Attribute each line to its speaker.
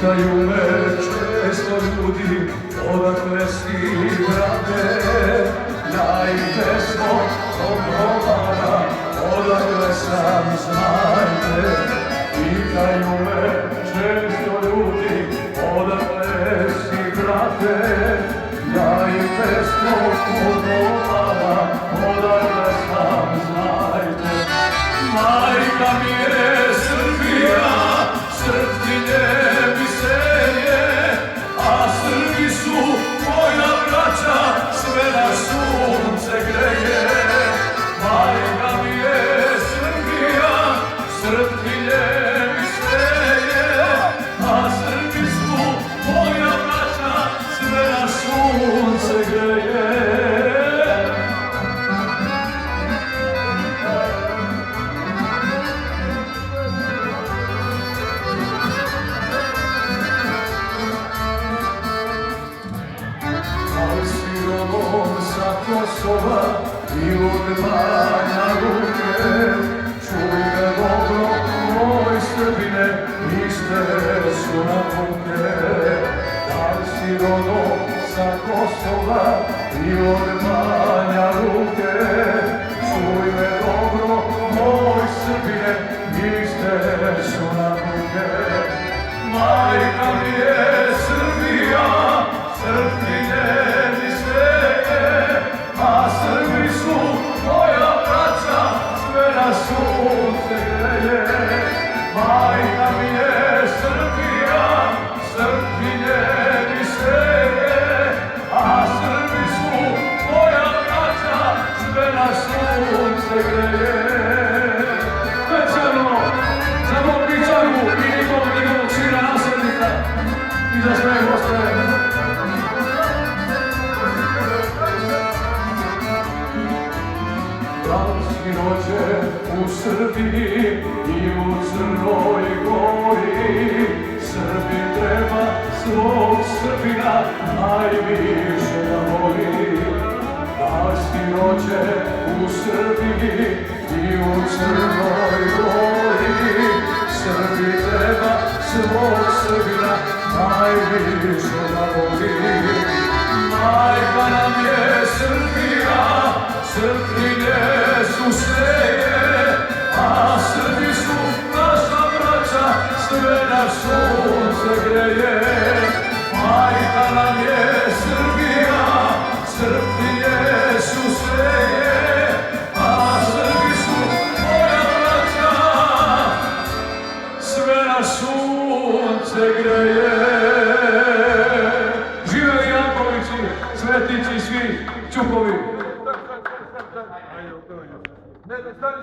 Speaker 1: Pitaju me često ljudi, odakle si, brate, ja im pesmo odgovaram, odakle sam, znajte. Pitaju me često ljudi, odakle si, brate, ja im pesmo odgovaram, odakle sam, znajte. Majka mi je Srbija, Srpkinje mi seje, a Srbi su moja braća, sve na sunce greje. Majka mi je Srbija, Srpkinje mi seje, a Srbi su moja braća, sve na sunce greje. Sa Kosova i od Banja Luke, čuj me dobro, moj Srbine, iste su napuke. Da li si rodom sa Kosova i od Banja Luke, čuj me dobro, moj Srbine, iste su napuke. Majka mi je Srbija, Srpkinje mi seje, a Srbi su moja braća, sve na sunce greje. Majka mi je Srbija, Srpkinje mi seje, a Srbi su moja braća, sve na sunce greje. Specijalno za mog Bičaru i njegovog sina naslednika i za sve goste. Bratski rođe u Srbiji i u Crnoj Gori, Srbin treba svog Srbina najviše da voli. Bratski rođe u Srbiji i u Crnoj Gori, Srbin treba svog Srbina najviše da voli. Majka nam je Srbija, Srpkinje su seje, a Srbi su naša braća, sve na sunce greje. Majka nam je Srbija, Srpkinje su seje, a Srbi su moja braća, sve na sunce greje. Živeli Jankovići, Svetići, svi Čukovi.
Speaker 2: Ne, stani,